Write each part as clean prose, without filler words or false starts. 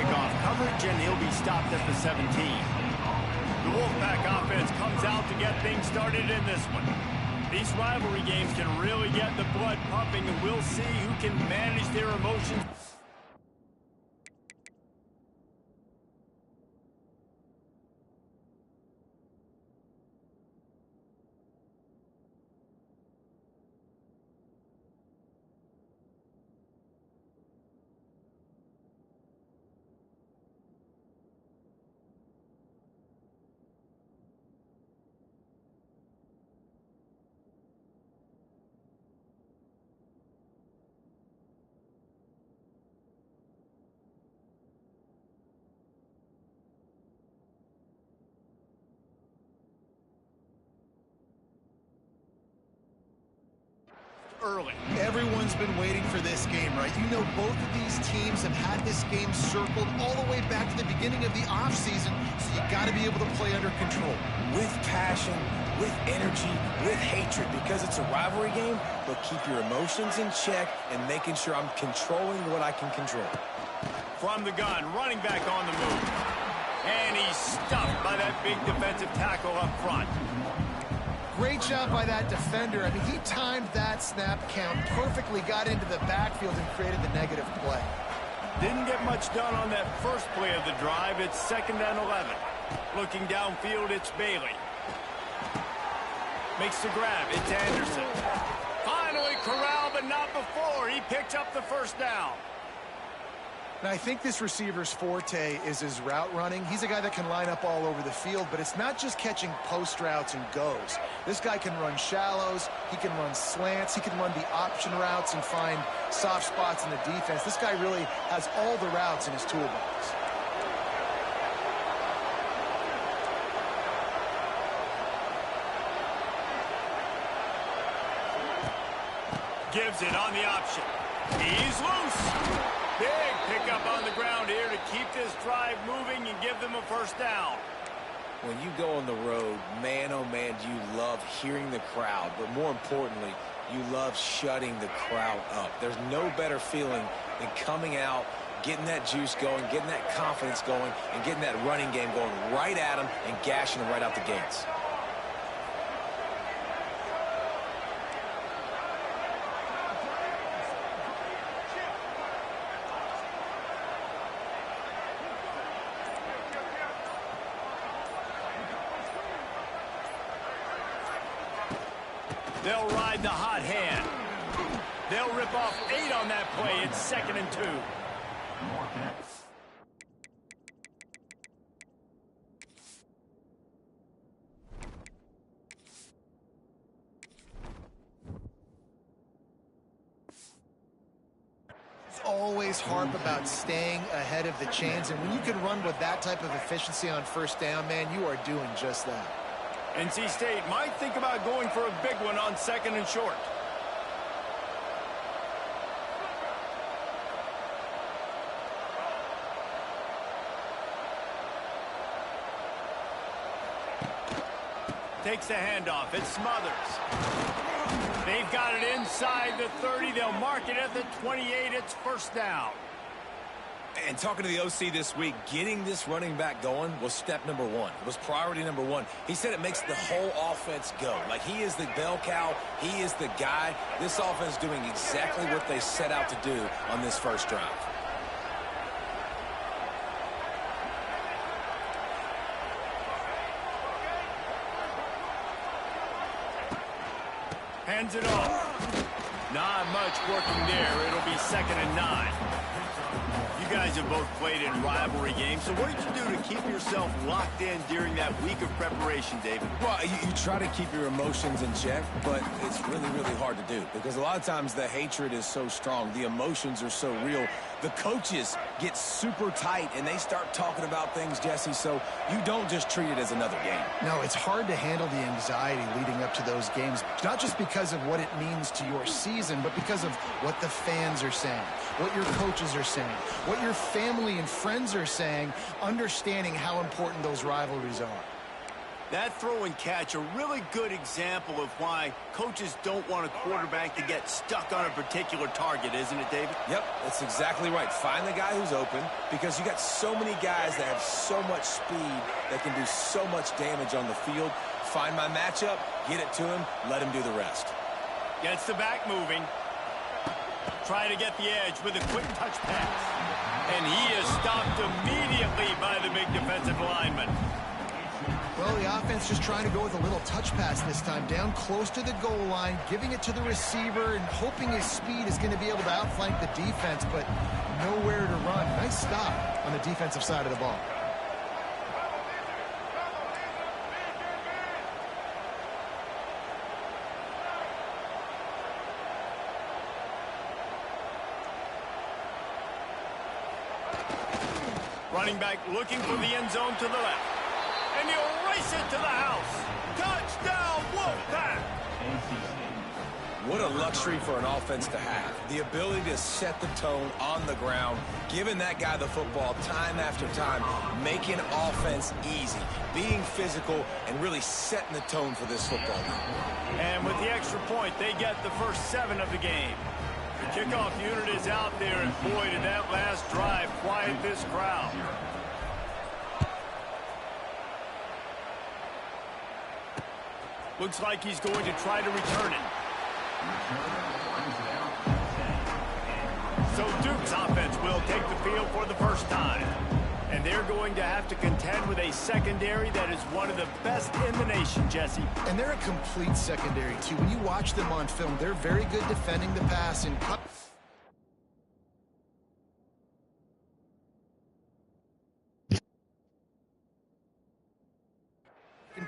kickoff coverage, and he'll be stopped at the 17. The Wolfpack offense comes out to get things started in this one. These rivalry games can really get the blood pumping, and we'll see who can manage their emotions. Early. Everyone's been waiting for this game, right? You know, both of these teams have had this game circled all the way back to the beginning of the offseason, so you got to be able to play under control. With passion, with energy, with hatred, because it's a rivalry game, but keep your emotions in check and making sure I'm controlling what I can control. From the gun, running back on the move. And he's stuffed by that big defensive tackle up front. Great job by that defender. I mean, he timed that snap count perfectly, got into the backfield and created the negative play. Didn't get much done on that first play of the drive. It's 2nd and 11. Looking downfield, it's Bailey. Makes the grab. It's Anderson. Finally corralled, but not before. He picked up the first down. Now, I think this receiver's forte is his route running. He's a guy that can line up all over the field, but it's not just catching post routes and goes. This guy can run shallows, he can run slants, he can run the option routes and find soft spots in the defense. This guy really has all the routes in his toolbox. Gives it on the option. He's loose. Big pickup on the ground here to keep this drive moving and give them a first down. When you go on the road, man, oh man, do you love hearing the crowd, but more importantly, you love shutting the crowd up. There's no better feeling than coming out, getting that juice going, getting that confidence going, and getting that running game going right at them and gashing them right out the gates. They'll ride the hot hand. They'll rip off 8 on that play. It's 2nd and 2. Always harp about staying ahead of the chains, and when you can run with that type of efficiency on first down, man, you are doing just that. NC State might think about going for a big one on 2nd and short. Takes the handoff. It's Smothers. They've got it inside the 30. They'll mark it at the 28. It's first down. And talking to the OC this week, getting this running back going was step number 1. It was priority number 1. He said it makes the whole offense go. Like, he is the bell cow. He is the guy. This offense doing exactly what they set out to do on this first drive. Hands it off. Not much working there. It'll be 2nd and 9. You guys have both played in rivalry games, so what did you do to keep yourself locked in during that week of preparation, David? Well, you try to keep your emotions in check, but it's really, really hard to do because a lot of times the hatred is so strong. The emotions are so real. The coaches get super tight, and they start talking about things, Jesse, so you don't just treat it as another game. No, it's hard to handle the anxiety leading up to those games, not just because of what it means to your season, but because of what the fans are saying, what your coaches are saying, what your family and friends are saying, understanding how important those rivalries are. That throw and catch, a really good example of why coaches don't want a quarterback to get stuck on a particular target, isn't it, David? Yep, that's exactly right. Find the guy who's open, because you got so many guys that have so much speed that can do so much damage on the field. Find my matchup, get it to him, let him do the rest. Gets the back moving. Try to get the edge with a quick touch pass. And he is stopped immediately by the big defensive lineman. Well, the offense just trying to go with a little touch pass this time, down close to the goal line, giving it to the receiver and hoping his speed is going to be able to outflank the defense, but nowhere to run. Nice stop on the defensive side of the ball. Running back looking for the end zone to the left. And he'll race it to the house. Touchdown, Wolfpack! What a luxury for an offense to have. The ability to set the tone on the ground, giving that guy the football time after time, making offense easy, being physical, and really setting the tone for this football game. And with the extra point, they get the first 7 of the game. The kickoff unit is out there, and boy, did that last drive quiet this crowd. Looks like he's going to try to return it. So Duke's offense will take the field for the first time. And they're going to have to contend with a secondary that is one of the best in the nation, Jesse. And they're a complete secondary, too. When you watch them on film, they're very good defending the pass and cut.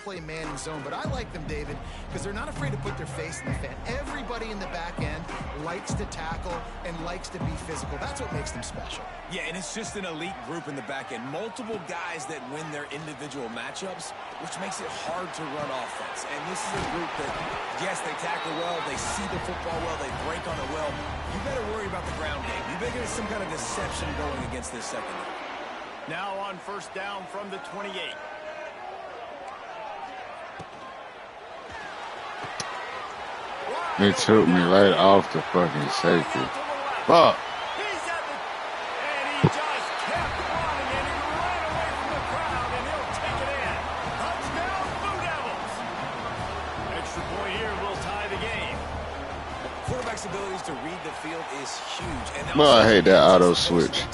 Play man and zone, but I like them, David, because they're not afraid to put their face in the fan. Everybody in the back end likes to tackle and likes to be physical. That's what makes them special. Yeah, and it's just an elite group in the back end. Multiple guys that win their individual matchups, which makes it hard to run offense. And this is a group that, yes, they tackle well, they see the football well, they break on it well. You better worry about the ground game. You better get some kind of deception going against this secondary. Now on first down from the 28. They took me right off the fucking safety. Fuck. He's at the, and he just kept running, and he ran away from the crowd, and he'll take it in. Touchdown, Blue Devils. Extra point here will tie the game. Quarterback's abilities to read the field is huge. And Well, I hate that auto switch.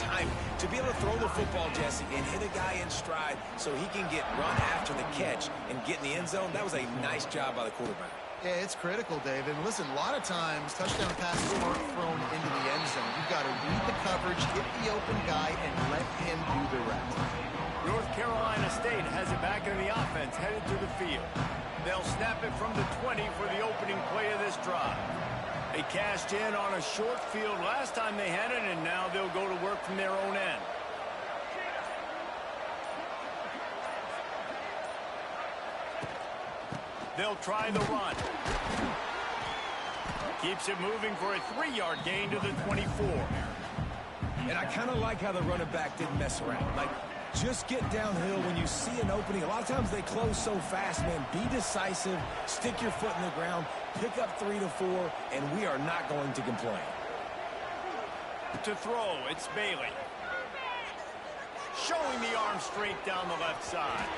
To be able to throw the football, Jesse, and hit a guy in stride so he can get run after the catch and get in the end zone, that was a nice job by the quarterback. Yeah, it's critical, David. And listen, a lot of times touchdown passes aren't thrown into the end zone. You've got to read the coverage, hit the open guy, and let him do the rest. North Carolina State has it back in the offense, headed to the field. They'll snap it from the 20 for the opening play of this drive. They cashed in on a short field last time they had it, and now they'll go to work from their own end. They'll try the run. Keeps it moving for a 3-yard gain to the 24. And I kind of like how the running back didn't mess around. Like, just get downhill when you see an opening. A lot of times they close so fast, man. Be decisive, stick your foot in the ground, pick up 3 to 4, and we are not going to complain. To throw, it's Bailey. Showing the arm strength down the left side.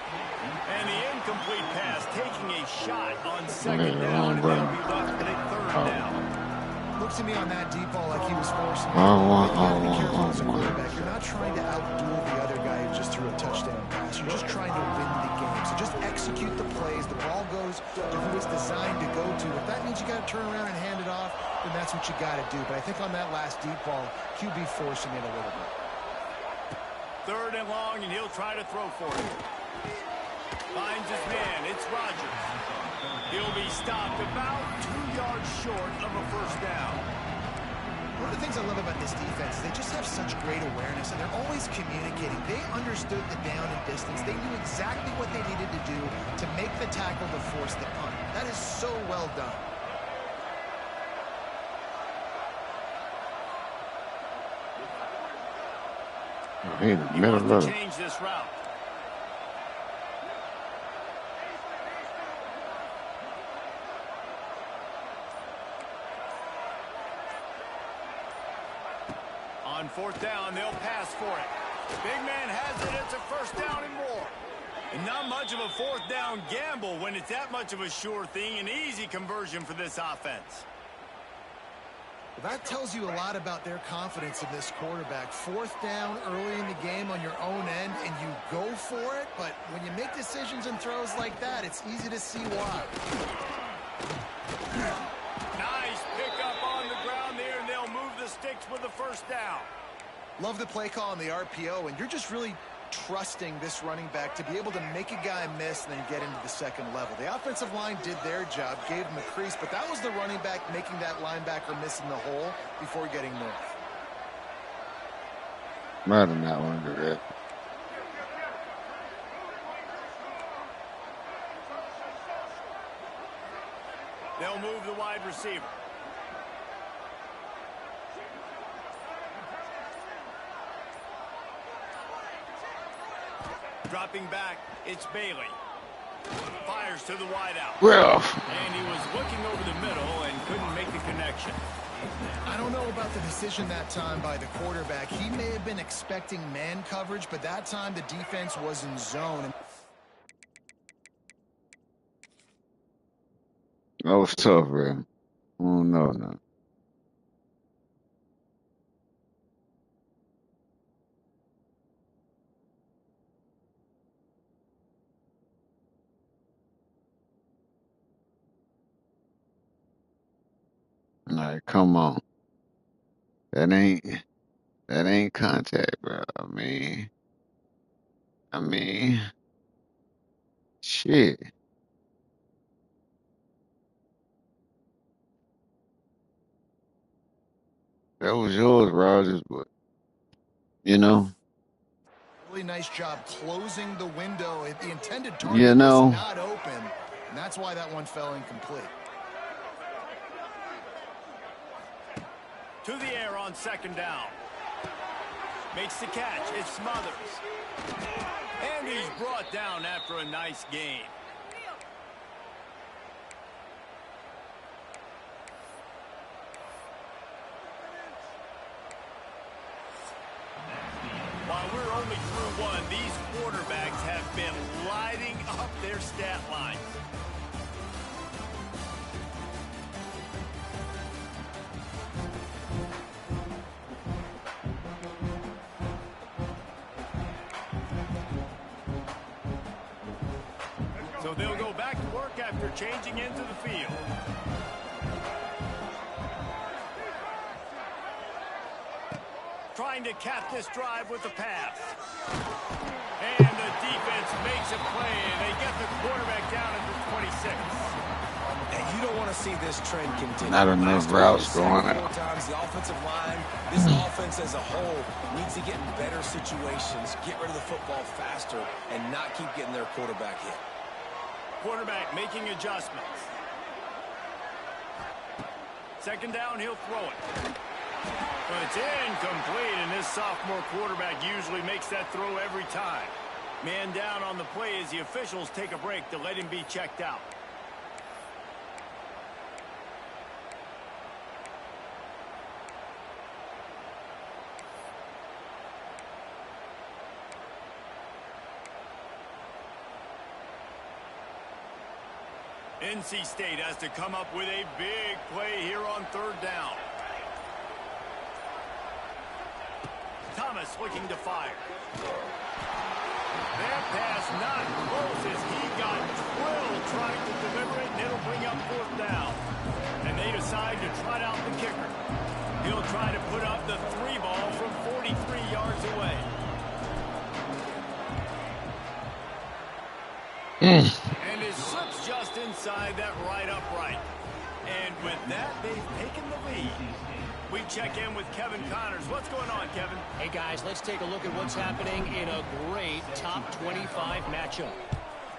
And the incomplete pass taking a shot on second down. And they'll be left with a third down. Looks to me on that deep ball like he was forcing it. You got to be careful as a quarterback. You're not trying to outduel the other guy who just threw a touchdown pass. You're just trying to win the game. So just execute the plays. The ball goes to who it's designed to go to. If that means you got to turn around and hand it off, then that's what you got to do. But I think on that last deep ball, QB forcing it a little bit. Third and long, and he'll try to throw for it. Finds his man. It's Rodgers. He'll be stopped about 2 yards short of a first down. One of the things I love about this defense is they just have such great awareness, and they're always communicating. They understood the down and distance. They knew exactly what they needed to do to make the tackle to force the punt. That is so well done. He in the middle of it. Change this route. 4th down, they'll pass for it. Big man has it. It's a 1st down and more. And not much of a 4th down gamble when it's that much of a sure thing. An easy conversion for this offense. Well, that tells you a lot about their confidence in this quarterback. 4th down early in the game on your own end, and you go for it. But when you make decisions and throws like that, it's easy to see why. Nice pickup on the ground there, and they'll move the sticks with the 1st down. Love the play call on the RPO, and you're just really trusting this running back to be able to make a guy miss and then get into the 2nd level. The offensive line did their job, gave him a crease, but that was the running back making that linebacker miss in the hole before getting north. I do not want to do that. They'll move the wide receiver. Dropping back, it's Bailey. Fires to the wideout. Well, And he was looking over the middle and couldn't make the connection. I don't know about the decision that time by the quarterback. He may have been expecting man coverage, but that time the defense was in zone. that was tough, man. Oh, no. All right, come on. That ain't contact, bro. I mean, shit. That was yours, Rogers, but you know, Really nice job closing the window. The intended You target know. was not open, and that's why that one fell incomplete. To the air on 2nd down. Makes the catch. It's Smothers. And he's brought down after a nice gain. While we're only through one, these quarterbacks have been lighting up their stat lines. So they'll go back to work after changing into the field. Trying to cap this drive with the pass. And the defense makes a play, and they get the quarterback down at the 26. And you don't want to see this trend continue. Not enough routes going out. Times the offensive line, this offense as a whole needs to get in better situations, get rid of the football faster, and not keep getting their quarterback hit. Quarterback making adjustments. 2nd down, he'll throw it. But it's incomplete, and this sophomore quarterback usually makes that throw every time. Man down on the play as the officials take a break to let him be checked out. NC State has to come up with a big play here on 3rd down. Thomas looking to fire. That pass not close as he got drilled trying to deliver it, and it'll bring up 4th down. And they decide to trot out the kicker. He'll try to put up the 3 ball from 43 yards away. And it slips just inside that right upright. And with that, they've taken the lead. We check in with Kevin Connors. What's going on, Kevin? Hey, guys, let's take a look at what's happening in a great top 25 matchup.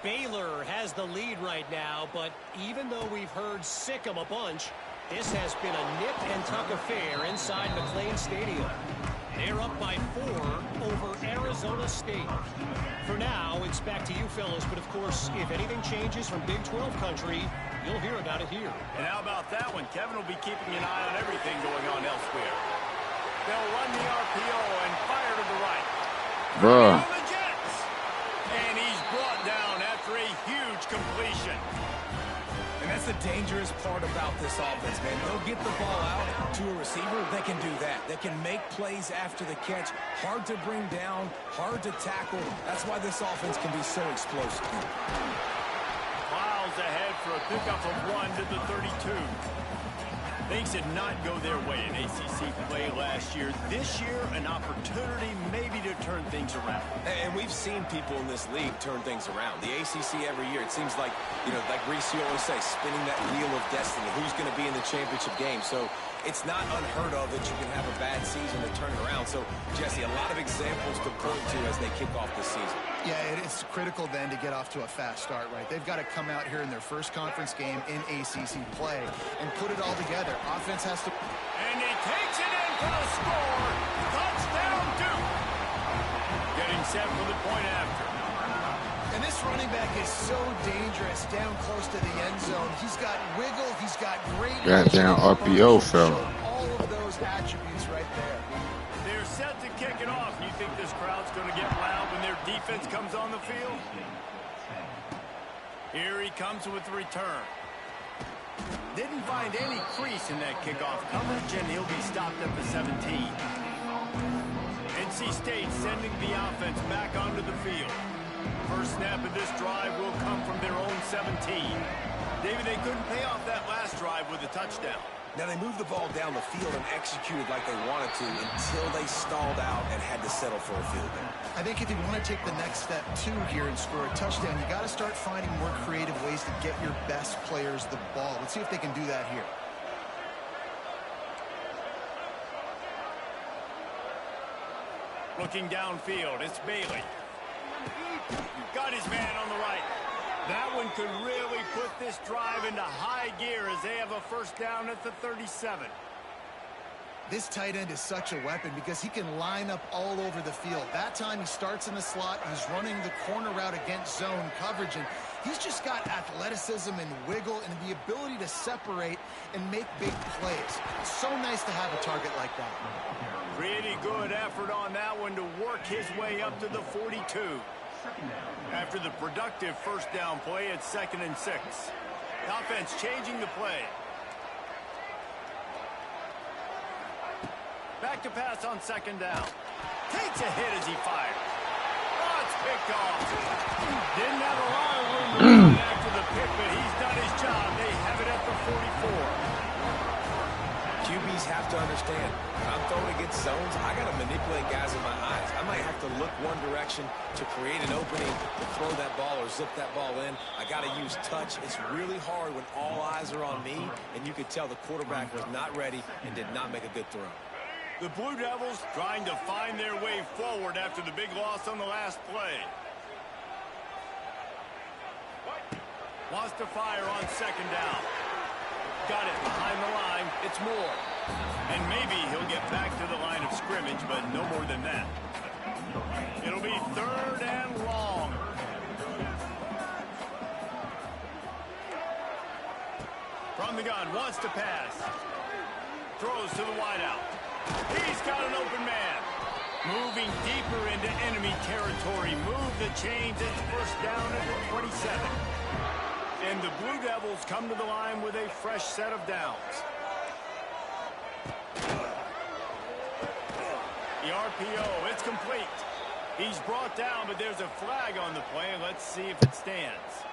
Baylor has the lead right now, but even though we've heard sick 'em a bunch, this has been a nip-and-tuck affair inside McLean Stadium. They're up by 4 over Arizona State. For now, it's back to you fellas, but of course, if anything changes from Big 12 country, you'll hear about it here. And how about that one? Kevin will be keeping an eye on everything going on elsewhere. They'll run the RPO and fire to the right. Bruh. The Jets. And he's brought down after a huge completion. And that's the dangerous part about this offense, man. They'll get the ball out to a receiver. They can do that. They can make plays after the catch. Hard to bring down, hard to tackle. That's why this offense can be so explosive. Miles ahead for a pickup of 1 to the 32. Things did not go their way in ACC play last year. This year, an opportunity maybe to turn things around. And we've seen people in this league turn things around. The ACC every year, it seems like, you know, like Reese always say, spinning that wheel of destiny. Who's going to be in the championship game? So it's not unheard of that you can have a bad season to turn it around. So, Jesse, a lot of examples to point to as they kick off the season. Yeah, it's critical then to get off to a fast start, right? They've got to come out here in their first conference game in ACC play and put it all together. Offense has to... And he takes it in for the score. Touchdown, Duke. Getting set for the point after. And this running back is so dangerous down close to the end zone. He's got wiggle. He's got great... Goddamn RPO fella. All of those attributes right there. They're set to kick it off. You think this crowd's going to get loud when their defense comes on the field? Here he comes with the return. Didn't find any crease in that kickoff coverage, and he'll be stopped at the 17. NC State sending the offense back onto the field. First snap of this drive will come from their own 17. David, they couldn't pay off that last drive with a touchdown. Now, they moved the ball down the field and executed like they wanted to until they stalled out and had to settle for a field goal. I think if you want to take the next step, too, here and score a touchdown, you got to start finding more creative ways to get your best players the ball. Let's see if they can do that here. Looking downfield, it's Bailey. Got his man on the right. That one could really put this drive into high gear as they have a first down at the 37. This tight end is such a weapon because he can line up all over the field. That time he starts in the slot. He's running the corner route against zone coverage, and he's just got athleticism and wiggle and the ability to separate and make big plays. It's so nice to have a target like that. Pretty good effort on that one to work his way up to the 42. After the productive first down play, it's 2nd and 6. Offense changing the play. Back to pass on 2nd down. Takes a hit as he fires. Oh, it's picked off. Didn't have a lot of room to run after the pick, but he's done his job. They have it at the 44. QBs have to understand, when I'm throwing against zones, I got to manipulate guys in my eyes. I might have to look one direction to create an opening to throw that ball or zip that ball in. I got to use touch. It's really hard when all eyes are on me, and you could tell the quarterback was not ready and did not make a good throw. The Blue Devils trying to find their way forward after the big loss on the last play. Wants to fire on 2nd down. Got it behind the line. It's Moore. And maybe he'll get back to the line of scrimmage, but no more than that. It'll be 3rd and long. From the gun, wants to pass. Throws to the wideout. He's got an open man. Moving deeper into enemy territory. Move the chains. It's first down at the 27. And the Blue Devils come to the line with a fresh set of downs. The RPO, it's complete. He's brought down, but there's a flag on the play. Let's see if it stands.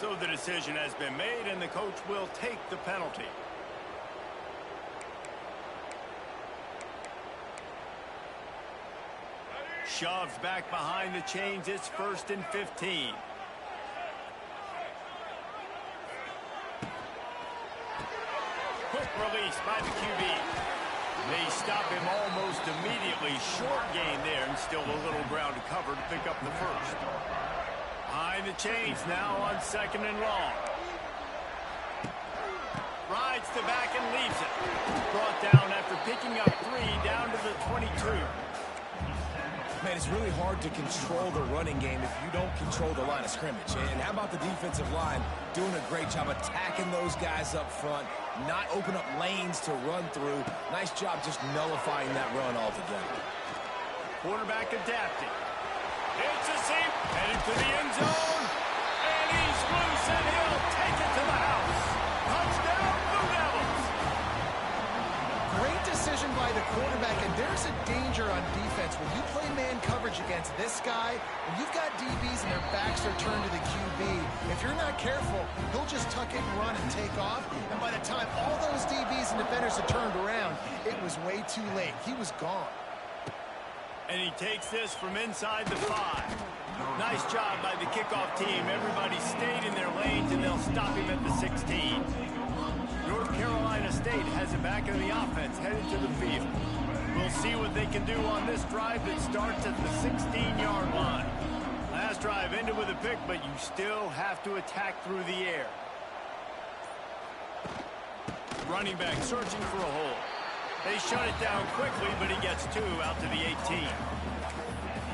So the decision has been made, and the coach will take the penalty. Shoves back behind the chains. It's 1st and 15. Quick release by the QB. They stop him almost immediately. Short gain there, and still a little ground to cover to pick up the first. Behind the chains now on 2nd and long. Rides the back and leaves it. Brought down after picking up 3 down to the 22. Man, it's really hard to control the running game if you don't control the line of scrimmage. And how about the defensive line doing a great job attacking those guys up front, not open up lanes to run through. Nice job just nullifying that run altogether. Quarterback adapting. It's a seam, headed to the end zone, and he's loose, and he'll take it to the house. Touchdown, Blue Devils. Great decision by the quarterback, and there's a danger on defense. When you play man coverage against this guy, when you've got DBs and their backs are turned to the QB, if you're not careful, he'll just tuck it and run and take off, and by the time all those DBs and defenders had turned around, it was way too late. He was gone. And he takes this from inside the 5. Nice job by the kickoff team. Everybody stayed in their lanes, and they'll stop him at the 16. North Carolina State has it back in the offense, headed to the field. We'll see what they can do on this drive that starts at the 16-yard line. Last drive ended with a pick, but you still have to attack through the air. Running back searching for a hole. They shut it down quickly, but he gets 2 out to the 18.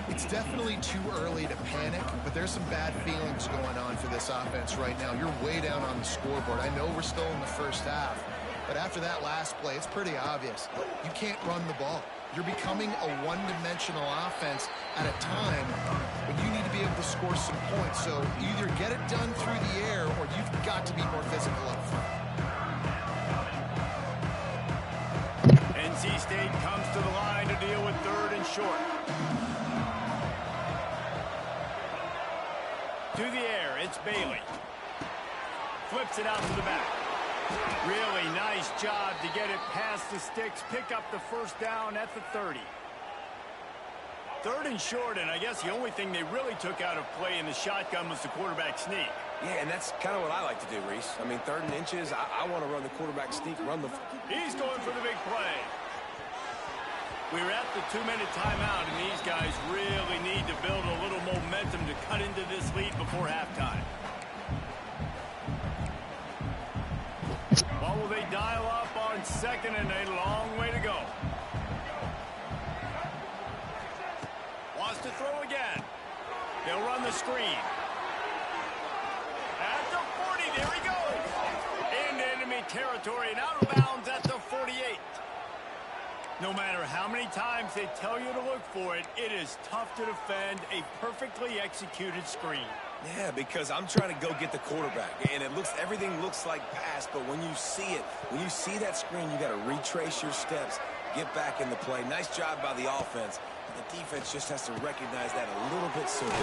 It's definitely too early to panic, but there's some bad feelings going on for this offense right now. You're way down on the scoreboard. I know we're still in the first half, but after that last play, it's pretty obvious. You can't run the ball. You're becoming a one-dimensional offense at a time when you need to be able to score some points. So either get it done through the air, or you've got to be more physical up front. NC State comes to the line to deal with 3rd and short. To the air, it's Bailey. Flips it out to the back. Really nice job to get it past the sticks, pick up the first down at the 30. 3rd and short, and I guess the only thing they really took out of play in the shotgun was the quarterback sneak. Yeah, and that's kind of what I like to do, Reese. I mean, 3rd and inches, I want to run the quarterback sneak, run the... He's going for the big play. We're at the 2-minute timeout, and these guys really need to build a little momentum to cut into this lead before halftime. What will they dial up on 2nd and a long way to go? Wants to throw again. They'll run the screen. At the 40, there he goes. Into enemy territory and out of bounds at the 48. No matter how many times they tell you to look for it, it is tough to defend a perfectly executed screen. Yeah, because I'm trying to go get the quarterback, and everything looks like pass, but when you see it, when you see that screen, you got to retrace your steps, get back in the play. Nice job by the offense. The defense just has to recognize that a little bit sooner.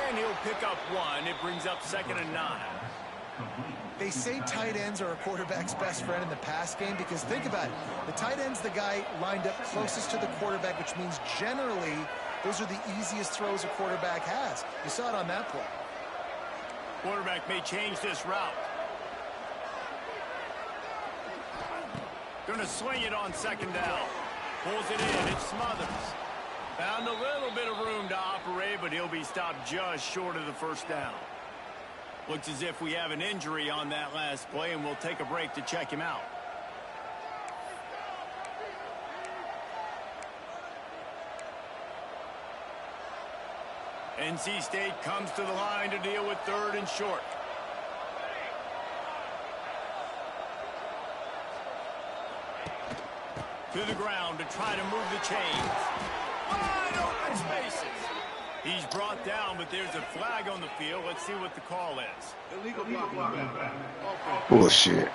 And he'll pick up 1. It brings up 2nd and 9. They say tight ends are a quarterback's best friend in the pass game because think about it. The tight end's the guy lined up closest to the quarterback, which means generally those are the easiest throws a quarterback has. You saw it on that play. Quarterback may change this route. Going to swing it on 2nd down. Pulls it in. It smothers. Found a little bit of room to operate, but he'll be stopped just short of the first down. Looks as if we have an injury on that last play, and we'll take a break to check him out. NC State comes to the line to deal with 3rd and short. To the ground to try to move the chains. Wide open spaces. He's brought down, but there's a flag on the field. Let's see what the call is. Illegal blocking. Bullshit.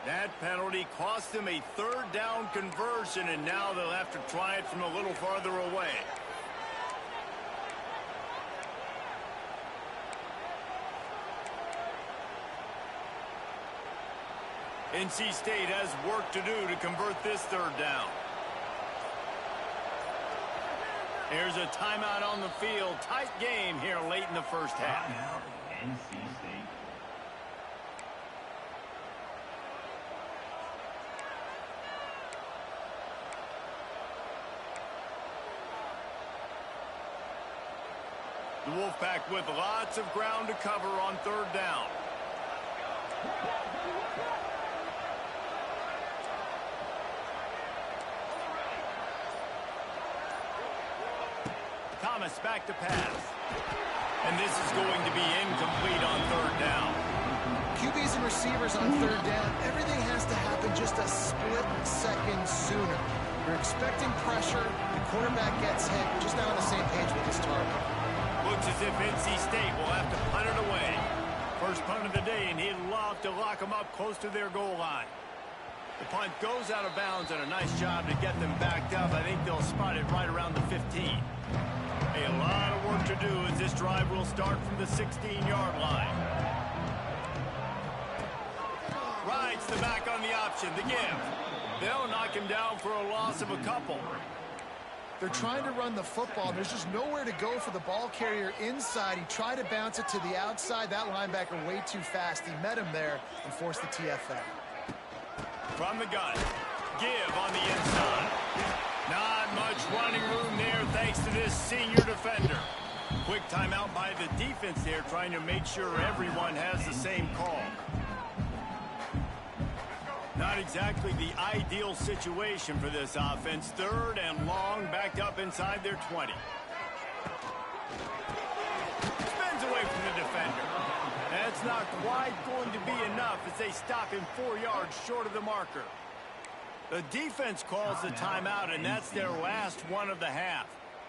That penalty cost them a 3rd down conversion, and now they'll have to try it from a little farther away. NC State has work to do to convert this 3rd down. There's a timeout on the field. Tight game here late in the first half. NC State. The Wolfpack with lots of ground to cover on 3rd down. Thomas back to pass. And this is going to be incomplete on third down. QBs and receivers on third down, everything has to happen just a split second sooner. You're expecting pressure, the quarterback gets hit, just not on the same page with his target. Looks as if NC State will have to punt it away. First punt of the day, and he'd love to lock them up close to their goal line. The punt goes out of bounds, and a nice job to get them backed up. I think they'll spot it right around the 15. A lot of work to do as this drive will start from the 16-yard line. Rides the back on the option, the give. They'll knock him down for a loss of a couple. They're trying to run the football. There's just nowhere to go for the ball carrier inside. He tried to bounce it to the outside. That linebacker way too fast. He met him there and forced the TFL. From the gun, give on the inside. Not much running room there thanks to this senior defender. Quick timeout by the defense there, trying to make sure everyone has the same call. Not exactly the ideal situation for this offense. Third and long, backed up inside their 20. Spins away from the defender. That's not quite going to be enough as they stop him 4 yards short of the marker. The defense calls the timeout, and that's their last one of the half.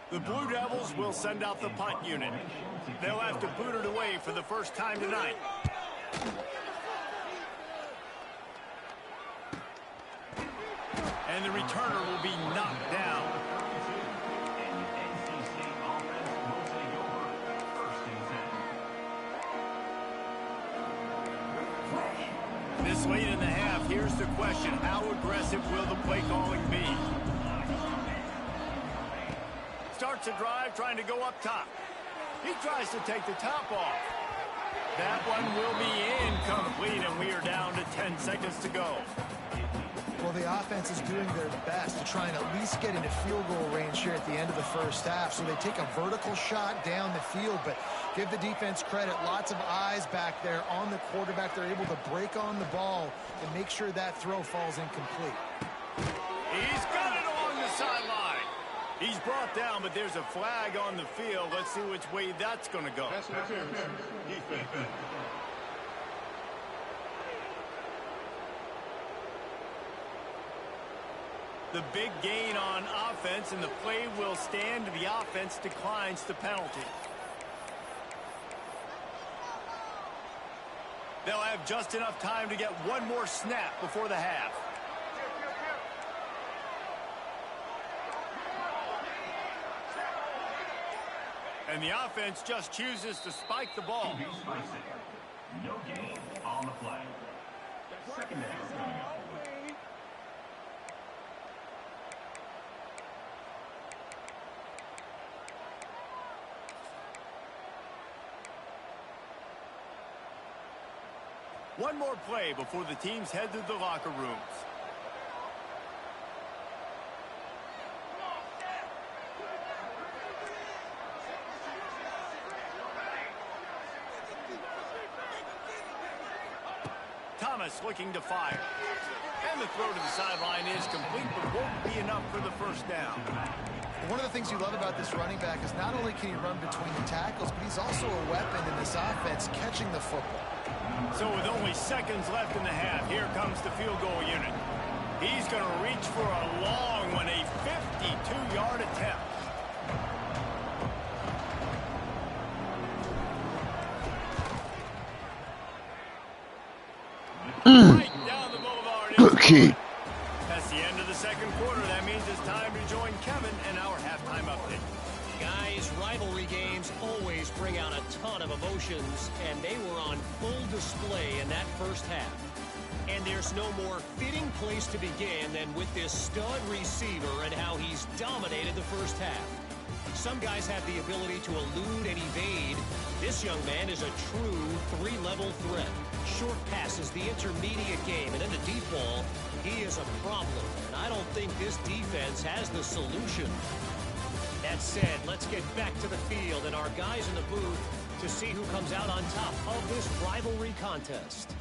The Blue Devils will send out the punt unit. They'll have to boot it away for the first time tonight. And the returner will be knocked down. This late in the half, here's the question. How aggressive will the play calling be? Starts a drive trying to go up top. He tries to take the top off. That one will be incomplete, and we are down to 10 seconds to go. Well, the offense is doing their best to try and at least get into field goal range here at the end of the first half. So they take a vertical shot down the field, but give the defense credit. Lots of eyes back there on the quarterback. They're able to break on the ball and make sure that throw falls incomplete. He's got it along the sideline. He's brought down, but there's a flag on the field. Let's see which way that's going to go. Defense. The big gain on offense, and the play will stand. The offense declines the penalty. They'll have just enough time to get one more snap before the half. And the offense just chooses to spike the ball. No gain on the play. Second down coming up. One more play before the teams head to the locker rooms. Thomas looking to fire. And the throw to the sideline is complete, but won't be enough for the first down. One of the things you love about this running back is not only can he run between the tackles, but he's also a weapon in this offense, catching the football. So with only seconds left in the half, here comes the field goal unit. He's going to reach for a long one, a 52-yard attempt. Right down the boulevard. Good key. That's the end of the second quarter. That means it's time to join Kevin in our halftime update. Guys, rivalry games always bring out a ton of emotions, and they were on full display in that first half. And there's no more fitting place to begin than with this stud receiver and how he's dominated the first half. Some guys have the ability to elude and evade. This young man is a true three-level threat. Short passes, the intermediate game, and in the deep ball, he is a problem. And I don't think this defense has the solution. That said, let's get back to the field and our guys in the booth to see who comes out on top of this rivalry contest.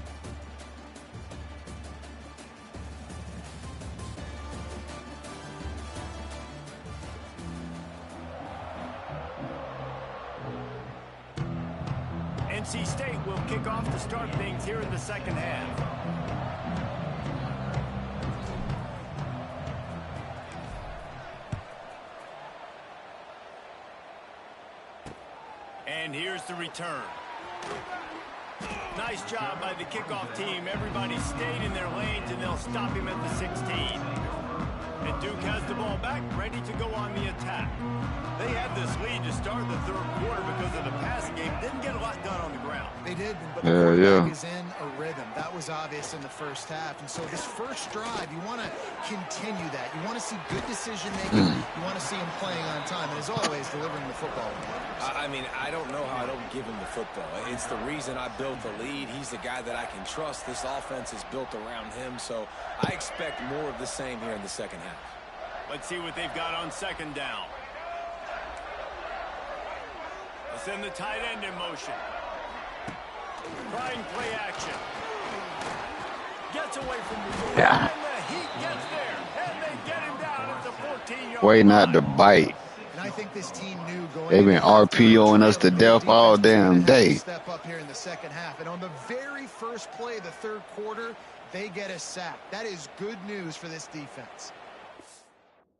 NC State will kick off to start things here in the second half. And here's the return. Nice job by the kickoff team. Everybody stayed in their lanes, and they'll stop him at the 16. And Duke has the ball back, ready to go on the attack. They had this lead to start the third quarter because of the passing game. Didn't get a lot done on the ground. They did, but the quarterback is in a rhythm. That was obvious in the first half. And so this first drive, you want to continue that. You want to see good decision-making. You want to see him playing on time. And as always, delivering the football. I mean, I don't know how I don't give him the football. It's the reason I built the lead. He's the guy that I can trust. This offense is built around him. So I expect more of the same here in the second half. Let's see what they've got on second down. Send the tight end in motion. Trying play action. Gets away from the goal. And the Heat gets there. And they get him down at the 14-yard line. Way not to bite. And I think this team knew going. They've been RPOing us to death all damn day. Step up here in the second half. And on the very first play of the third quarter, they get a sack. That is good news for this defense.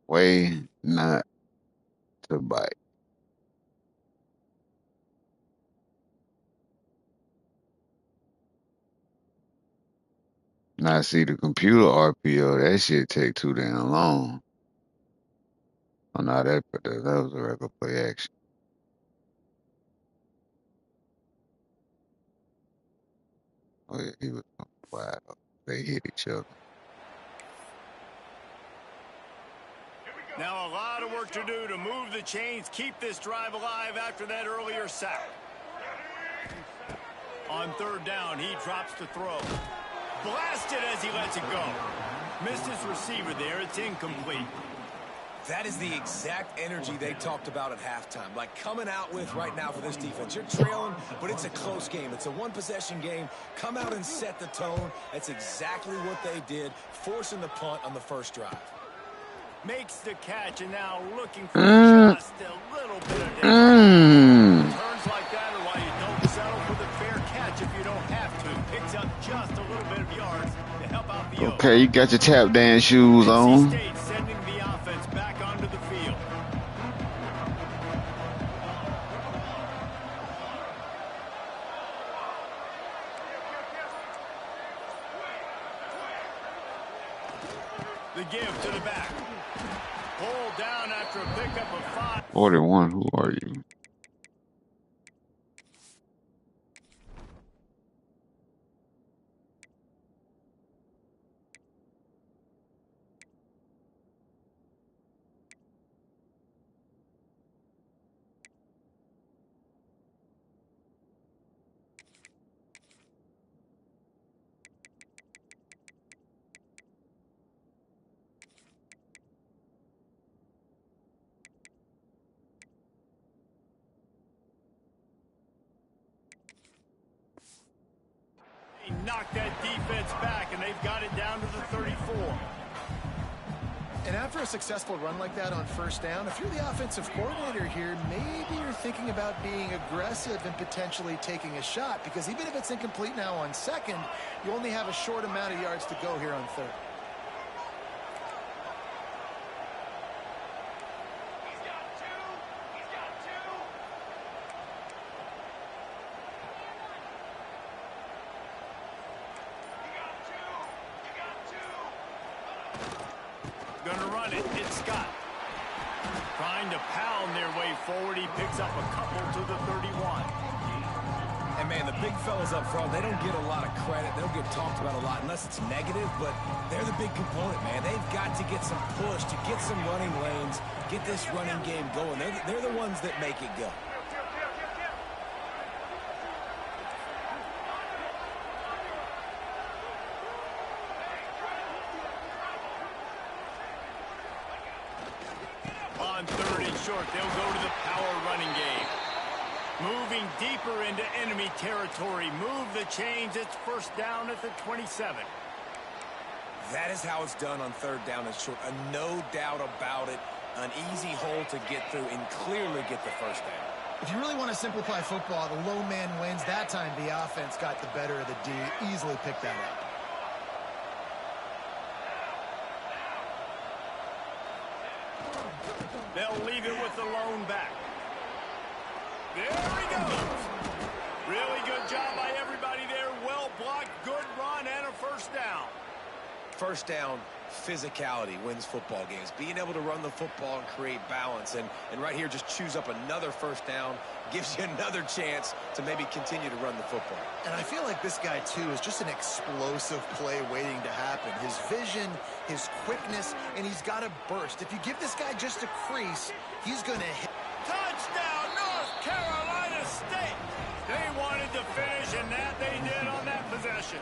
Way not to bite. Now, see, the computer RPO, that shit take too damn long. Oh, no, that was a regular play action. Oh, yeah, he was wide up. They hit each other. Now a lot of work to do to move the chains, keep this drive alive after that earlier sack. On third down, he drops to throw. Blasted as he lets it go. Missed his receiver there. It's incomplete. That is the exact energy they talked about at halftime. Like coming out with right now for this defense. You're trailing, but it's a close game. It's a one-possession game. Come out and set the tone. That's exactly what they did, forcing the punt on the first drive. Makes the catch, and now looking for just a little bit of damage. Turns like that are why you don't settle for the fair catch if you don't have to. Picks up just a little bit of yards to help out the Okay, you got your tap dance shoes on. State sending the offense back onto the field. The give to the back. Pulled down after a pickup of 5. 41, who are you? He knocked that defense back, and they've got it down to the 34. And after a successful run like that on first down, if you're the offensive coordinator here, maybe you're thinking about being aggressive and potentially taking a shot, because even if it's incomplete now on second, you only have a short amount of yards to go here on third. Gonna run it. It's Scott. Trying to pound their way forward. He picks up a couple to the 31. And, man, the big fellas up front, they don't get a lot of credit. They don't get talked about a lot unless it's negative, but they're the big component, man. They've got to get some push, to get some running lanes, get this running game going. They're the ones that make it go. On third and short, they'll go to the power running game. Moving deeper into enemy territory. Move the chains. It's first down at the 27. That is how it's done on third down and short. No doubt about it. An easy hole to get through and clearly get the first down. If you really want to simplify football, the low man wins. That time, the offense got the better of the D. Easily picked that up. They'll leave it with the lone back. There he goes. Really good job by everybody there. Well blocked, good run, and a first down. First down, physicality wins football games. Being able to run the football and create balance. And right here, just choose up another first down. Gives you another chance to maybe continue to run the football. And I feel like this guy, too, is just an explosive play waiting to happen. His vision, his quickness, and he's got a burst. If you give this guy just a crease, he's going to hit. Touchdown, North Carolina State. They wanted to finish, and that they did on that possession.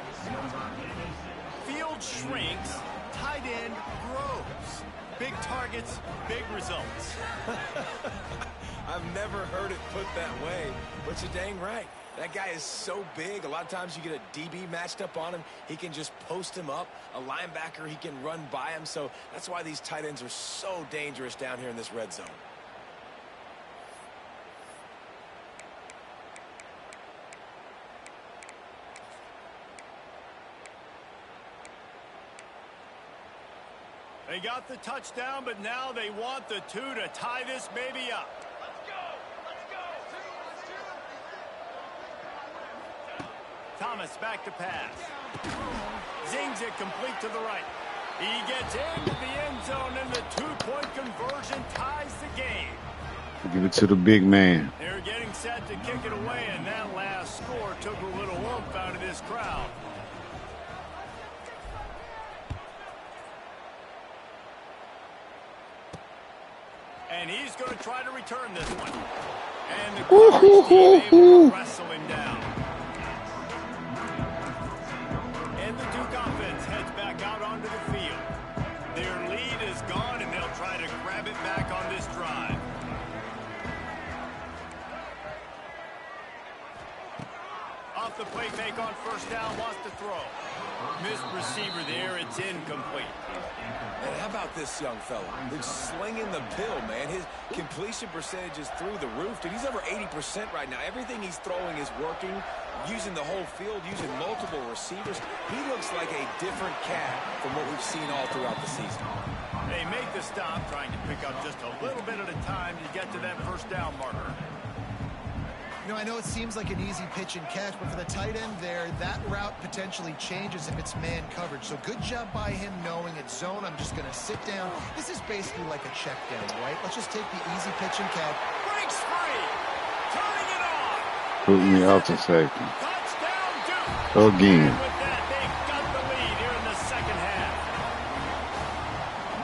Field shrinks, tight end grows. Big targets, big results. I've never heard it put that way, but you're dang right. That guy is so big. A lot of times you get a DB matched up on him. He can just post him up. A linebacker, he can run by him. So that's why these tight ends are so dangerous down here in this red zone. They got the touchdown, but now they want the 2 to tie this baby up. Thomas back to pass. Zings it complete to the right. He gets into the end zone, and the 2-point conversion ties the game. Give it to the big man. They're getting set to kick it away, and that last score took a little oomph out of this crowd. And he's going to try to return this one. And the coverage team able to wrestle him down. And the Duke offense heads back out onto the field. Their lead is gone, and they'll try to grab it back on this drive. Off the play fake on first down, wants to throw. Missed receiver there, it's incomplete. And how about this young fella? He's slinging the pill, man. His completion percentage is through the roof. Dude, he's over 80% right now. Everything he's throwing is working, using the whole field, using multiple receivers. He looks like a different cat from what we've seen all throughout the season. They make the stop, trying to pick up just a little bit at a time to get to that first down marker. You know, I know it seems like an easy pitch and catch, but for the tight end there, that route potentially changes if it's man coverage. So good job by him knowing it's zone. I'm just going to sit down. This is basically like a check down, right? Let's just take the easy pitch and catch. Breaks free. Turning it on. Put me out to safety. Touchdown, Duke. Again. And with that, they've got the lead here in the second half.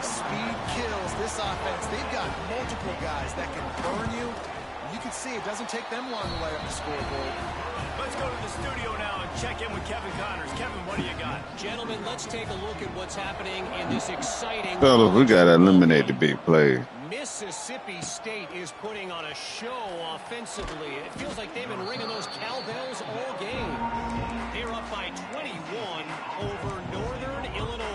Speed kills this offense. They've got multiple guys that can burn you. You can see it doesn't take them long to lay up the scoreboard. Let's go to the studio now and check in with Kevin Connors. Kevin, what do you got? Gentlemen, let's take a look at what's happening in this exciting... Fellas, we got to eliminate the big plays. Mississippi State is putting on a show offensively. It feels like they've been ringing those cowbells all game. They're up by 21 over Northern Illinois.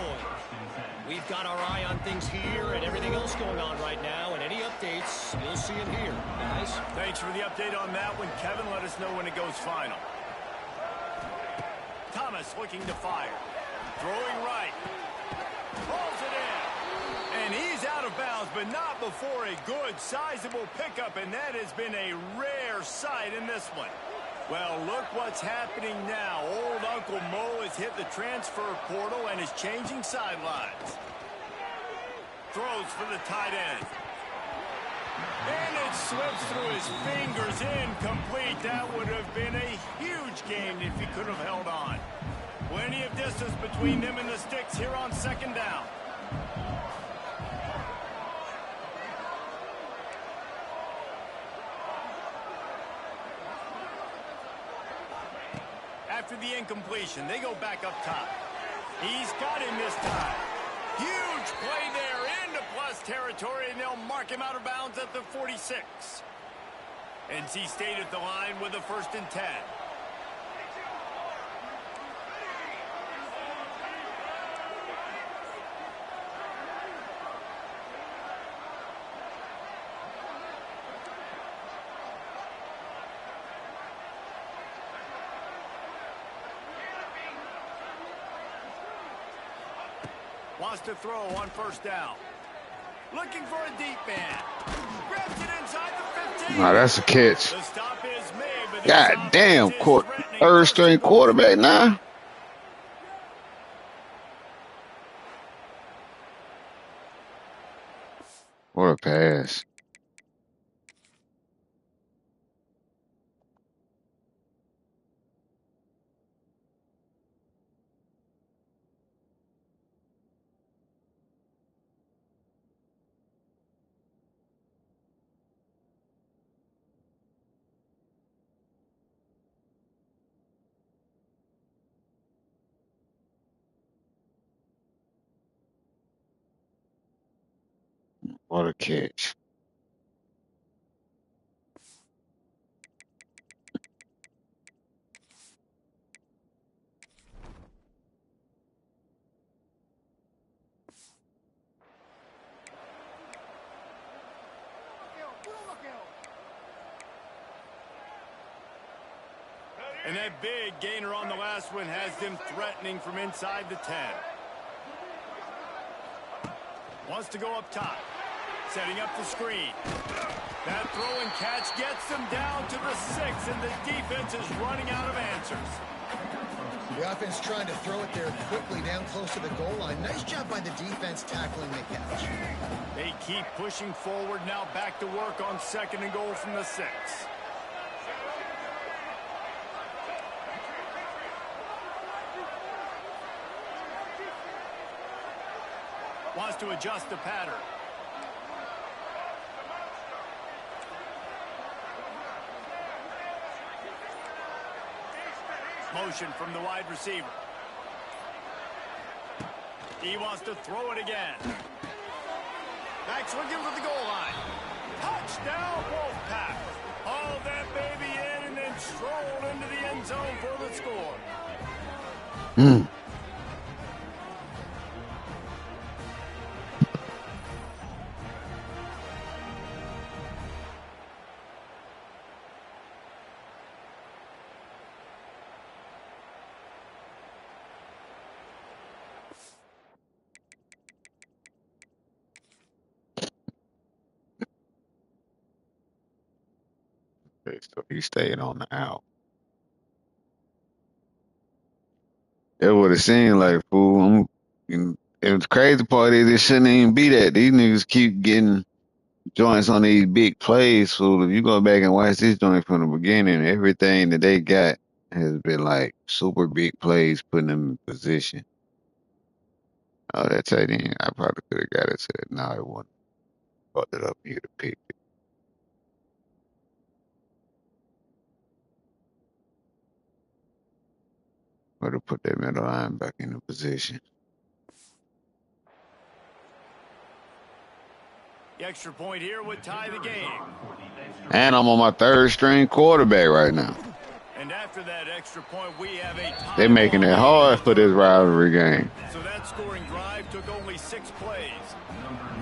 We've got our eye on things here and everything else going on right now, and any updates, you'll see them here, guys. Thanks for the update on that one, Kevin. Let us know when it goes final. Thomas looking to fire. Throwing right. Pulls it in. And he's out of bounds, but not before a good, sizable pickup, and that has been a rare sight in this one. Well, look what's happening now. Old Uncle Mo has hit the transfer portal and is changing sidelines. Throws for the tight end. And it slips through his fingers, incomplete. That would have been a huge gain if he could have held on. Plenty of distance between them and the sticks here on second down. After the incompletion, they go back up top. He's got him this time. Huge play there into plus territory, and they'll mark him out of bounds at the 46. NC State at the line with a 1st and 10. Wants to throw on first down. Looking for a deep man. Grabs it inside the 15. Now that's a catch. The stop is made, but this God damn, offense is threatening third first string and goal. quarterback now. What a pass. What a catch. And that big gainer on the last one has them threatening from inside the 10. Wants to go up top. Setting up the screen. That throw and catch gets them down to the 6, and the defense is running out of answers. The offense trying to throw it there quickly down close to the goal line. Nice job by the defense tackling the catch. They keep pushing forward, now back to work on 2nd and goal from the 6. Wants to adjust the pattern. Motion from the wide receiver. He wants to throw it again. Back swinging to the goal line. Touchdown, Wolfpack. Hauled that baby in and then strolled into the end zone for the score. Okay, so he stayed on the out. It would have seemed like, fool. And the crazy part is it shouldn't even be that. These niggas keep getting joints on these big plays, fool. If you go back and watch this joint from the beginning, everything that they got has been like super big plays, putting them in position. Oh, that tight end, I probably could have got it. Said, no, it wouldn't. Fucked it up. He'd have picked it. Would have put that middle line back into position. The extra point here would tie the game. And I'm on my third string quarterback right now. And after that extra point, we have a tie. They're making it hard for this rivalry game. So that scoring drive took only 6 plays.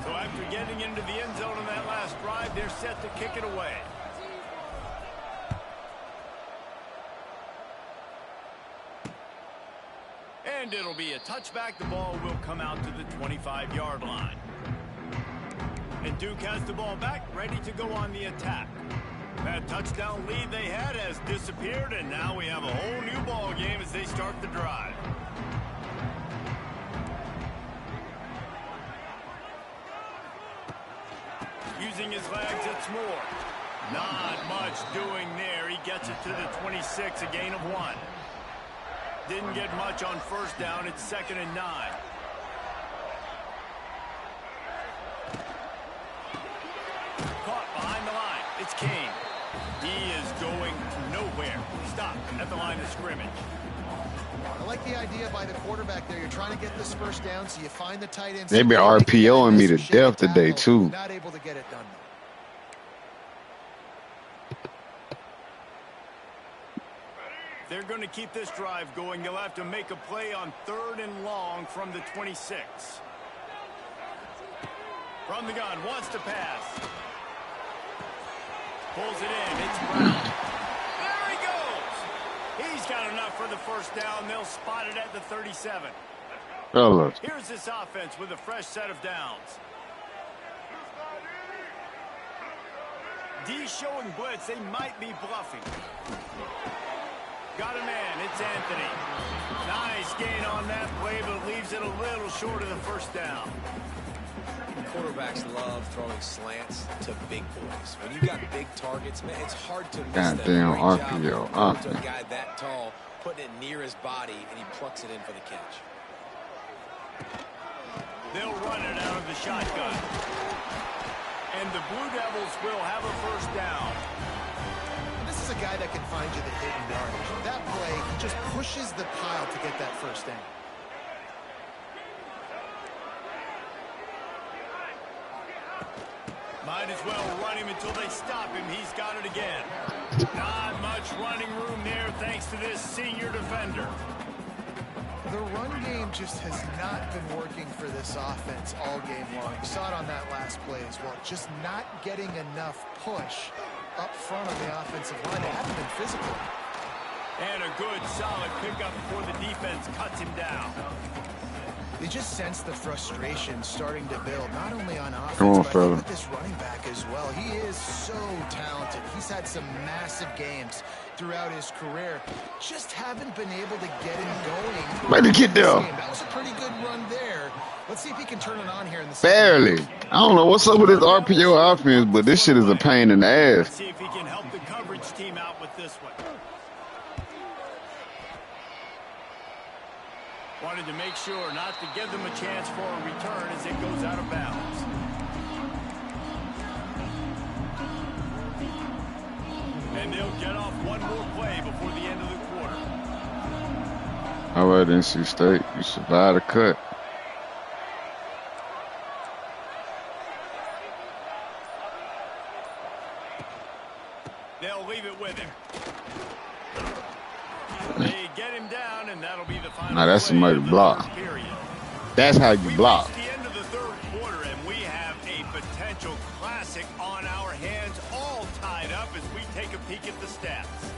So after getting into the end zone on that last drive, they're set to kick it away. And it'll be a touchback. The ball will come out to the 25-yard line. And Duke has the ball back, ready to go on the attack. That touchdown lead they had has disappeared, and now we have a whole new ball game as they start the drive. Using his legs, it's Moore. Not much doing there. He gets it to the 26, a gain of 1. Didn't get much on first down. It's 2nd and 9. Caught behind the line. It's Kane. He is going nowhere. Stop at the line of scrimmage. I like the idea by the quarterback there. You're trying to get this first down, so you find the tight end. They been RPOing me to death today, too. Not able to get it done. They're going to keep this drive going. They'll have to make a play on 3rd and long from the 26. From the gun, wants to pass. Pulls it in. It's Brown. There he goes. He's got enough for the first down. They'll spot it at the 37. Fellas. Here's this offense with a fresh set of downs. D showing blitz. They might be bluffing. Got a man. It's Anthony. Nice gain on that play, but leaves it a little short of the first down. Quarterbacks love throwing slants to big boys. When you got big targets, man, it's hard to miss them. Goddamn Great RPO. job to a guy that tall, putting it near his body, and he plucks it in for the catch. They'll run it out of the shotgun. And the Blue Devils will have a first down. This is a guy that can find you the hidden yardage. That play, he just pushes the pile to get that first down. Might as well run him until they stop him. He's got it again. Not much running room there thanks to this senior defender. The run game just has not been working for this offense all game long. You saw it on that last play as well. Just not getting enough push up front on the offensive line. They haven't been physical. And a good, solid pickup before the defense cuts him down. You just sense the frustration starting to build, not only on offense, Come on, but fella. with this running back as well. He is so talented. He's had some massive games throughout his career. Just haven't been able to get him going. Way to get there. That was a pretty good run there. Let's see if he can turn it on here in the Barely. I don't know what's up with this RPO offense, but this shit is a pain in the Let's ass. see if he can help the coverage team out with this one. Wanted to make sure not to give them a chance for a return as it goes out of bounds. And they'll get off one more play before the end of the quarter. All right, NC State, you survived the cut. They'll leave it with him. They get him down, and that'll be the final. Now that's play somebody of the block. third period. That's how you We block. reached the end of the third quarter, and we have a potential classic on our hands, all tied up as we take a peek at the stats.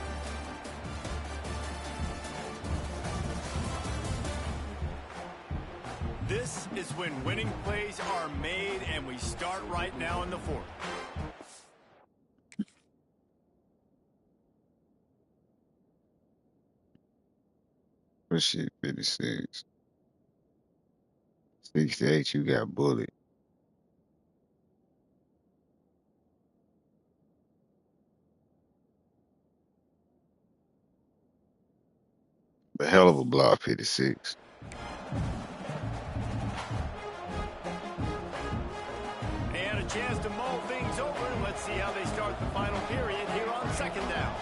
This is when winning plays are made, and we start right now in the fourth. What shit, 56. 68, you got bullied. A hell of a block, 56. They had a chance to mull things over, and let's see how they start the final period here on second down.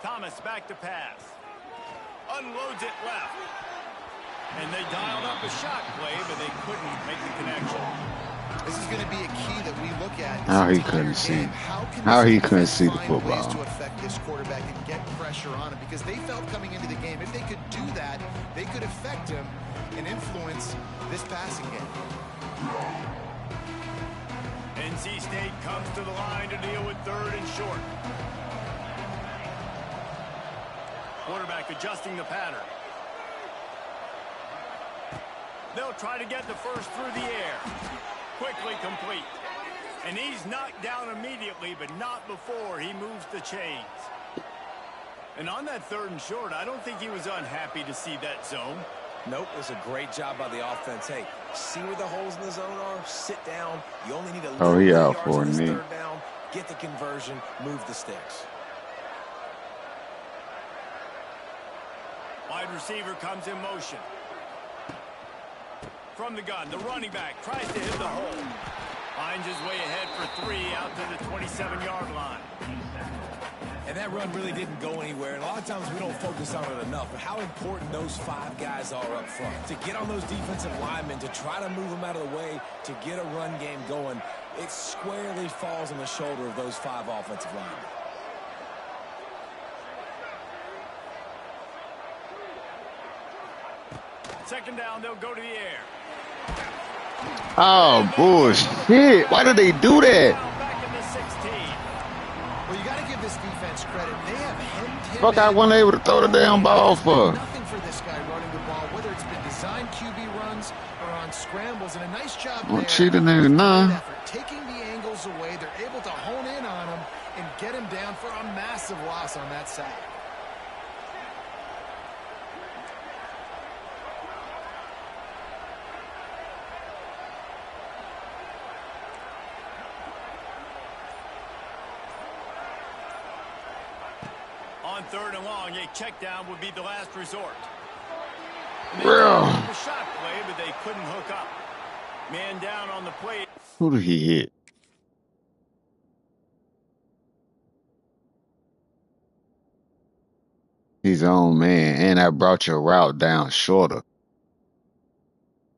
Thomas back to pass. Unloads it left. And they dialed up a shot play, but they couldn't make the connection. This is going to be a key that we look at. How this he entire couldn't see. game. How he this couldn't defense see the find ways football. to affect this quarterback and get pressure on him, because they felt coming into the game, if they could do that, they could affect him and influence this passing game. NC State comes to the line to deal with third and short. Quarterback adjusting the pattern. They'll try to get the first through the air. Quickly complete. And he's knocked down immediately, but not before he moves the chains. And on that third and short, I don't think he was unhappy to see that zone. Nope, it was a great job by the offense. Hey, see where the holes in the zone are? Sit down. You only need a little he bit out of for yards a on this knee. third down. Get the conversion, move the sticks. Wide receiver comes in motion. From the gun, the running back tries to hit the hole. Finds his way ahead for 3 out to the 27-yard line. And that run really didn't go anywhere. And a lot of times we don't focus on it enough. But how important those 5 guys are up front. To get on those defensive linemen, to try to move them out of the way, to get a run game going, it squarely falls on the shoulder of those 5 offensive linemen. Second down, they'll go to the air. Oh, bullshit. Why did they do that? Back in the 16. Well, you got to give this defense credit. They have hemmed him Fuck, I in. wasn't able to throw the damn ball for. Nothing for this guy running the ball, whether it's been designed QB runs or on scrambles, and a nice job there. Cheat a nigga, nah. Taking the angles away, they're able to hone in on him and get him down for a massive loss on that sack. On 3rd and long, a check down would be the last resort. Real. The shot play, but they couldn't hook up. Man down on the plate. Who did he hit? His own man, and I brought your route down shorter.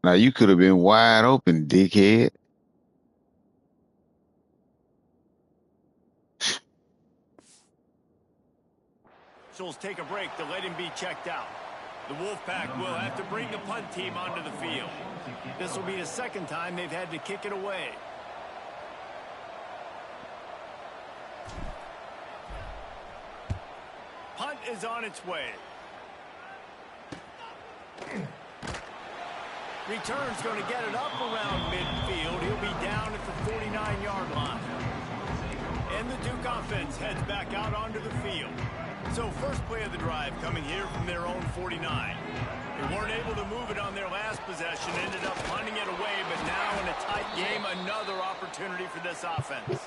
Now you could have been wide open, dickhead. Schultz take a break to let him be checked out. The Wolfpack will have to bring the punt team onto the field. This will be the second time they've had to kick it away. Punt is on its way. Return's going to get it up around midfield. He'll be down at the 49-yard line. And the Duke offense heads back out onto the field. So first play of the drive coming here from their own 49. They weren't able to move it on their last possession, ended up punting it away, but now in a tight game, another opportunity for this offense.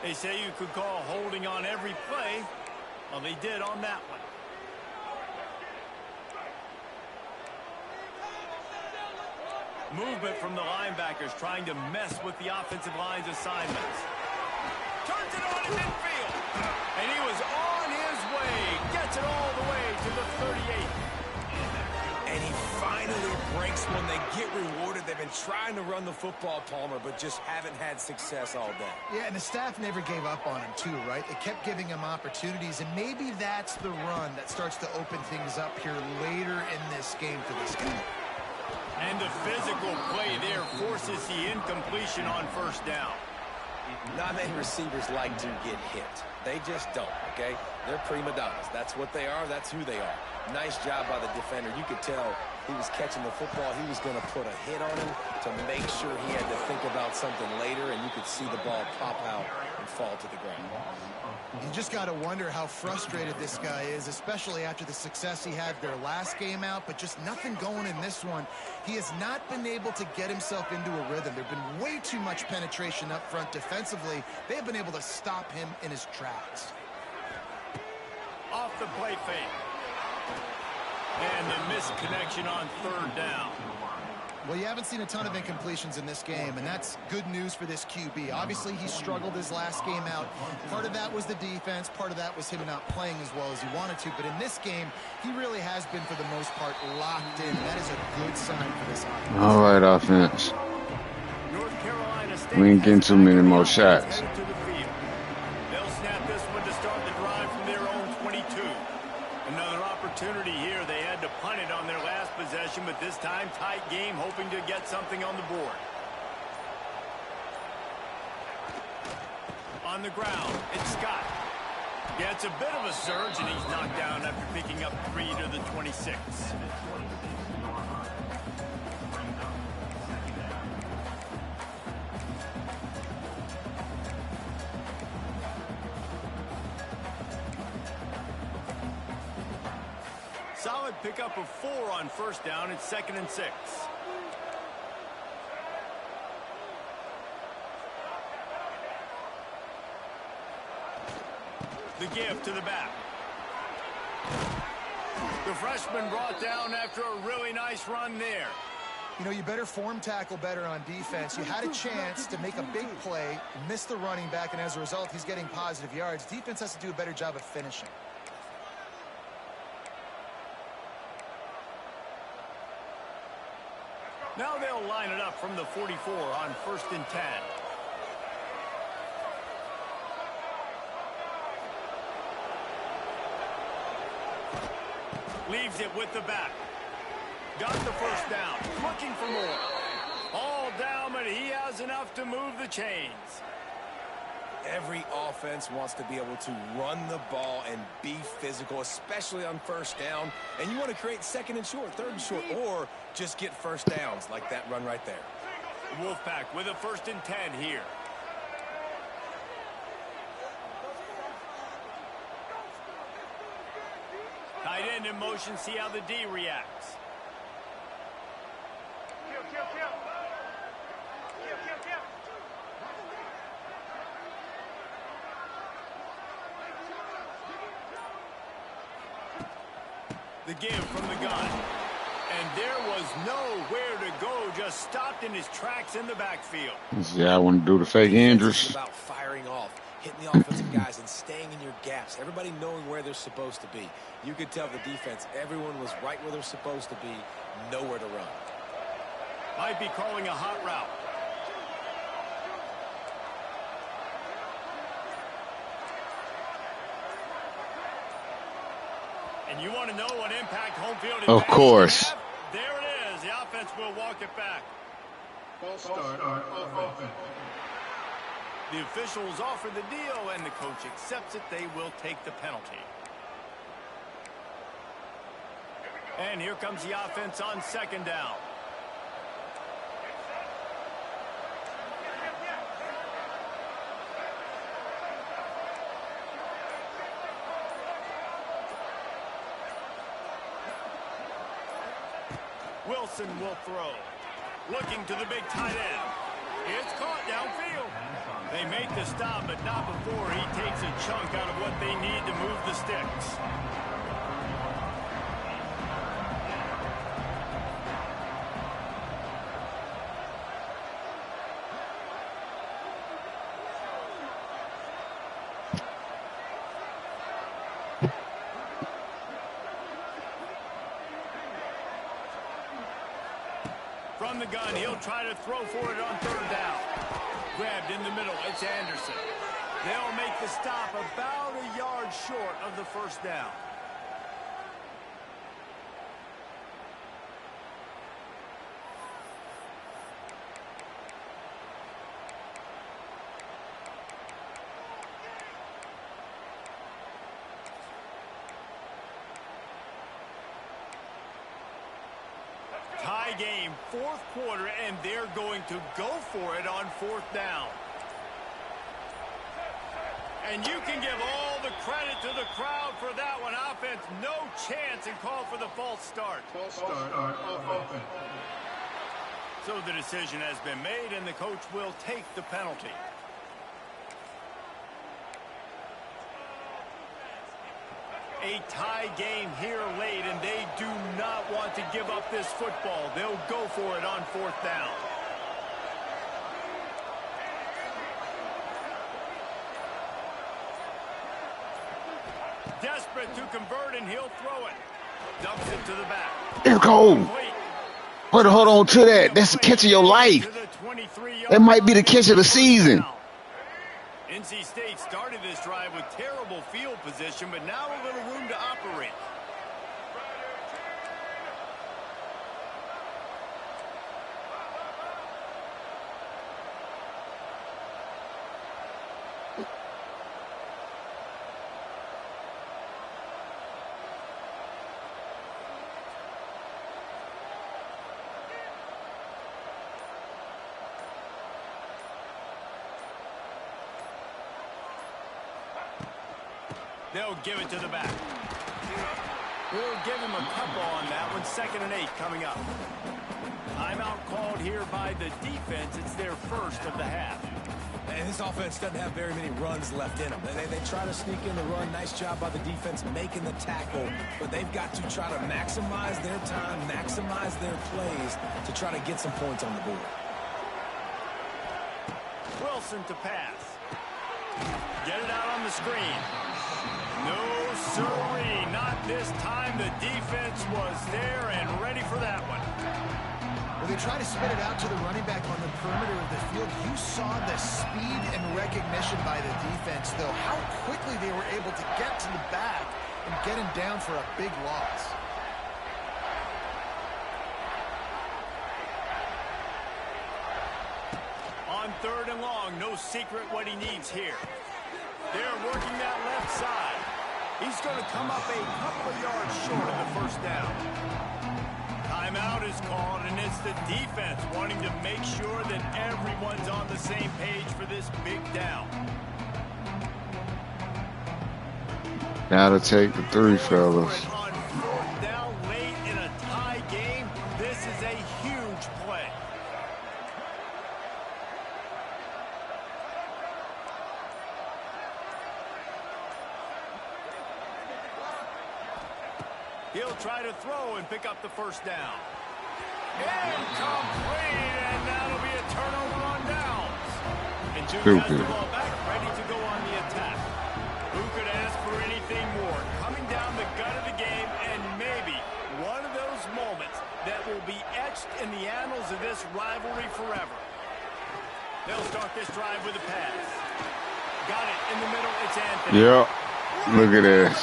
They say you could call holding on every play. Well, they did on that one. Movement from the linebackers trying to mess with the offensive line's assignments. Turns it on in midfield. And he was on his way. Gets it all the way to the 38. And he finally breaks when they get rewarded. They've been trying to run the football, Palmer, but just haven't had success all day. Yeah, and the staff never gave up on him, too, right? They kept giving him opportunities, and maybe that's the run that starts to open things up here later in this game for this guy. And the physical play there forces the incompletion on first down. Not many receivers like to get hit. They just don't, okay? They're prima donnas. That's what they are. That's who they are. Nice job by the defender. You could tell he was catching the football. He was going to put a hit on him to make sure he had to think about something later, and you could see the ball pop out and fall to the ground. You just got to wonder how frustrated this guy is, especially after the success he had their last game out, but just nothing going in this one. He has not been able to get himself into a rhythm. There's been way too much penetration up front defensively. They have been able to stop him in his tracks. Off the play fake. And the misconnection on 3rd down. Well, you haven't seen a ton of incompletions in this game, and that's good news for this QB. Obviously, he struggled his last game out. Part of that was the defense. Part of that was him not playing as well as he wanted to. But in this game, he really has been, for the most part, locked in. That is a good sign for this offense. All right, offense. North Carolina State We ain't getting too many more shots. They'll snap this one to start the drive from their own 22. Another opportunity here. They had to punt it on their last possession, but this time tight game, hoping to get something on the board. On the ground, it's Scott. Gets a bit of a surge, and he's knocked down after picking up 3 to the 26. Solid pickup of 4 on first down. It's 2nd and 6. The give to the back. The freshman brought down after a really nice run there. You know, you better form tackle better on defense. You had a chance to make a big play, miss the running back, and as a result, he's getting positive yards. Defense has to do a better job of finishing. Now they'll line it up from the 44 on 1st and 10. Leaves it with the back. got the first down, looking for more. All down, but he has enough to move the chains. Every offense wants to be able to run the ball and be physical, especially on first down. And you want to create second and short, third and short, or just get first downs like that run right there. Wolfpack with a 1st and 10 here. Tight end in motion, see how the D reacts. The give from the gun. And there was nowhere to go, just stopped in his tracks in the backfield. Yeah, I want to do the fake Andrews. It's about firing off, hitting the offensive guys and staying in your gaps. Everybody knowing where they're supposed to be. You could tell the defense, everyone was right where they're supposed to be, nowhere to run. Might be calling a hot route. And you want to know what impact home field advantage Of course. have? There it is. The offense will walk it back. False start offense. The officials offer the deal, and the coach accepts it. They will take the penalty. And here comes the offense on 2nd down. Wilson will throw. Looking to the big tight end. It's caught downfield. They make the stop, but not before he takes a chunk out of what they need to move the sticks. From the gun, he'll try to throw for it on 3rd down. Grabbed in the middle, it's Anderson. They'll make the stop about a yard short of the 1st down. Tie game, 4th quarter, and they're going to go for it on 4th down. And you can give all the credit to the crowd for that one. Offense, no chance, and call for the false start. False start offense. So the decision has been made, and the coach will take the penalty. A tie game here late, and they do not want to give up this football. They'll go for it on 4th down. Desperate to convert, and he'll throw it. Dumps it to the back. It's cold. Put a hold on to that. That's the catch of your life. That might be the catch of the season. NC State started this drive with terrible field position, but now a little room to operate. They'll give it to the back. We'll give him a couple on that one. 2nd and 8 coming up. Timeout called here by the defense. It's their 1st of the half. And this offense doesn't have very many runs left in them. They try to sneak in the run. Nice job by the defense making the tackle. But they've got to try to maximize their time, maximize their plays to try to get some points on the board. Wilson to pass. Get it out on the screen. No, sirree, not this time. The defense was there and ready for that one. When they try to spit it out to the running back on the perimeter of the field, you saw the speed and recognition by the defense, though, how quickly they were able to get to the back and get him down for a big loss. 3rd and long. No secret what he needs here. They're working that left side. He's going to come up a couple of yards short of the first down. Timeout is called, and it's the defense wanting to make sure that everyone's on the same page for this big down. Gotta take the 3, fellas. On 4th down late in a tie game, this is a huge play. He'll try to throw and pick up the first down. Incomplete, and that'll be a turnover on downs. And Duke has the ball back, ready to go on the attack. Who could ask for anything more? Coming down the gut of the game, and maybe one of those moments that will be etched in the annals of this rivalry forever. They'll start this drive with a pass. Got it in the middle. It's Anthony. Yep. Look at this.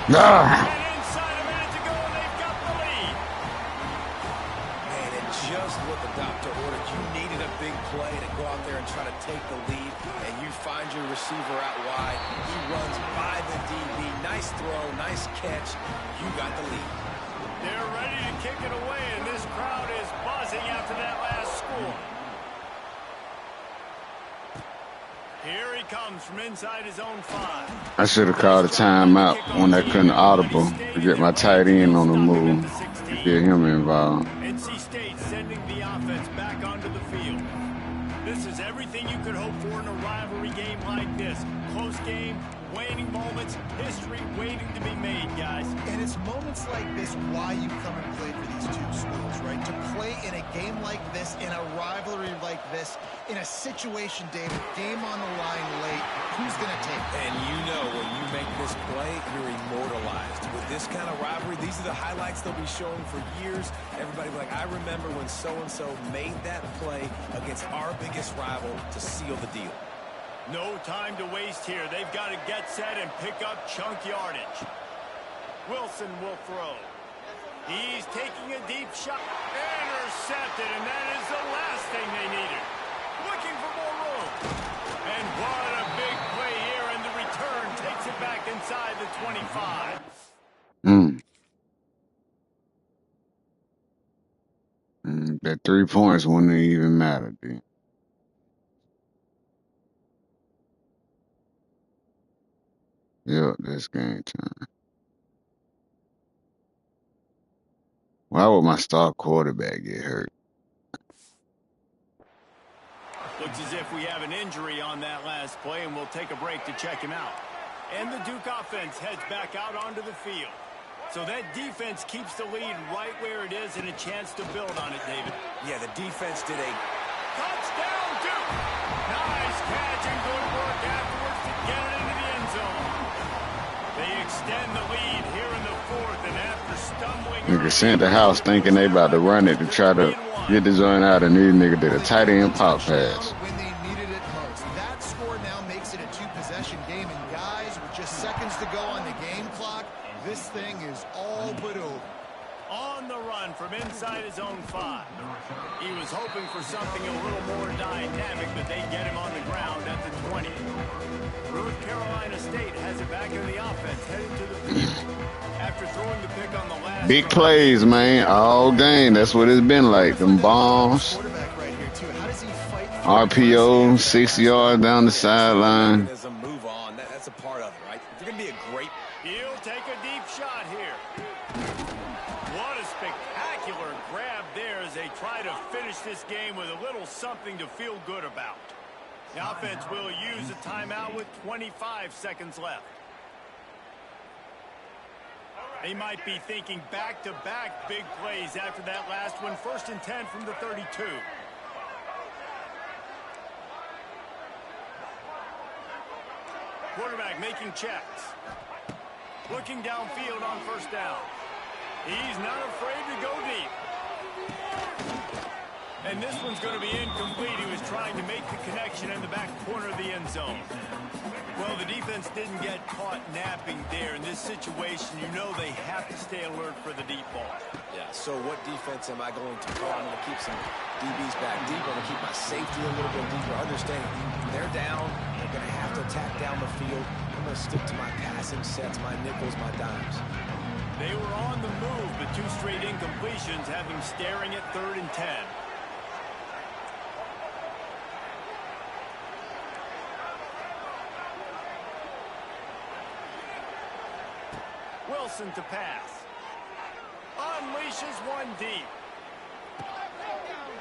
And inside a minute to go, and they've got the lead. Man, and just what the doctor ordered. You needed a big play to go out there and try to take the lead, and you find your receiver out wide. He runs by the DB. Nice throw, nice catch. You got the lead. They're ready to kick it away, and this crowd is buzzing after that last score. Here he comes from inside his own 5. I should have called a timeout when I couldn't audible to get my tight end on the move to get him involved. NC State sending the offense back onto the field. This is everything you could hope for in a rivalry game like this. Close game, waning moments, history waiting to be made, guys. And it's moments like this why you come and play for these two schools, right? To play in a game like this, in a rivalry like this, in a situation, David, game on the line late, who's going to take it? And you know when you make this play, you're immortalized. With this kind of rivalry, these are the highlights they'll be showing for years. Everybody will be like, I remember when so-and-so made that play against our biggest rival to seal the deal. No time to waste here. They've got to get set and pick up chunk yardage. Wilson will throw. He's taking a deep shot. Intercepted, and that is the last thing they needed. Looking for more room. And what a big play here, and the return takes it back inside the 25. That 3 points wouldn't even matter, dude. Yep, that's game time. Why would my star quarterback get hurt? Looks as if we have an injury on that last play, and we'll take a break to check him out. And the Duke offense heads back out onto the field. So that defense keeps the lead right where it is and a chance to build on it, David. Yeah, the defense did a touchdown, Duke! Nice catch and good work afterwards to get it into the end zone. They extend the lead here in the 4th, and after stumbling... Nigga sent the house thinking they about to run it to try to get the joint out, and these nigga did a tight end pop pass. When they needed it most. That score now makes it a 2-possession game, and guys, with just seconds to go on the game clock, this thing is all but over. On the run from inside his own 5. He was hoping for something a little more dynamic, but they get him on the ground at the 20. North Carolina State has it back in the offense, heading to the field. After throwing the pick on the last big plays, man, all game. That's what it's been like. Them bombs, RPO, 6 yards down the sideline. Move on. That's a part of it, right? If you're going to be a great... He'll take a deep shot here. What a spectacular grab there as they try to finish this game with a little something to feel good about. The offense will use a timeout with 25 seconds left. They might be thinking back-to-back big plays after that last one. 1st and 10 from the 32. Quarterback making checks. Looking downfield on 1st down. He's not afraid to go deep. And this one's going to be incomplete. He was trying to make the connection in the back corner of the end zone. Well, the defense didn't get caught napping there. In this situation, you know they have to stay alert for the deep ball. Yeah, so what defense am I going to call? I'm going to keep some DBs back deep. I'm going to keep my safety a little bit deeper. Understanding they're down. They're going to have to attack down the field. I'm going to stick to my passing sets, my nickels, my dimes. They were on the move, but 2 straight incompletions have them staring at 3rd and 10. Wilson to pass. Unleashes one deep.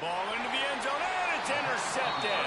Ball into the end zone, and it's intercepted.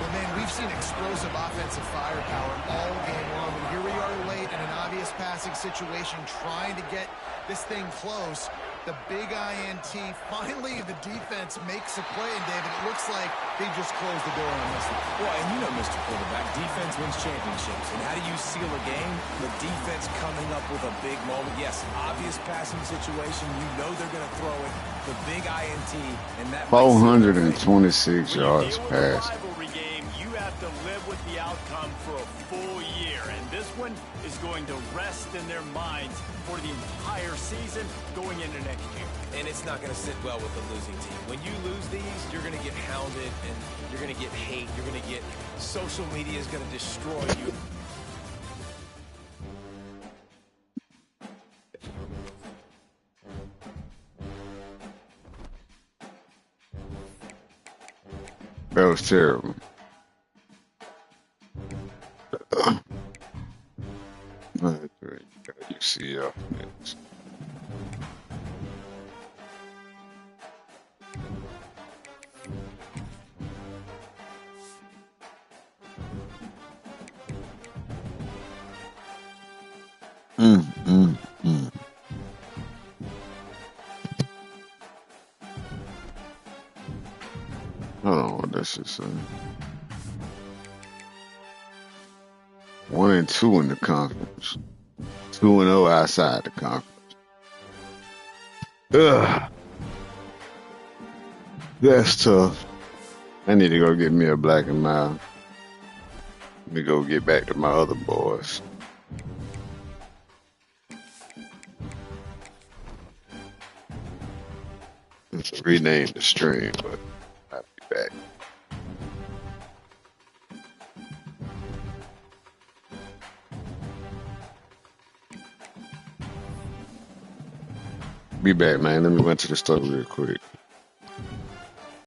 Well, man, we've seen explosive offensive firepower all game long, and here we are late in an obvious passing situation trying to get this thing close. The big INT, finally the defense makes a play, and David, it looks like they just closed the door on this one. Well, and you know, Mr. Quarterback, defense wins championships. And how do you seal a game? The defense coming up with a big moment. Yes, obvious passing situation. You know they're going to throw it. The big INT, and that 426 yards passed. You have to live with the outcome for a full year, and this one is going to rest in their minds for the entire season going into next year. And it's not going to sit well with the losing team. When you lose these, you're going to get hounded, and you're going to get hate. You're going to get social media is going to destroy you. That was terrible. UCF. Mm. Hold on, what that shit say? 1-2 in the conference. 2-0 outside the conference. Ugh. That's tough. I need to go get me a black and mild. Let me go get back to my other boys. Let's rename the stream, but I'll be back. Be back, man. Let me run to the store real quick.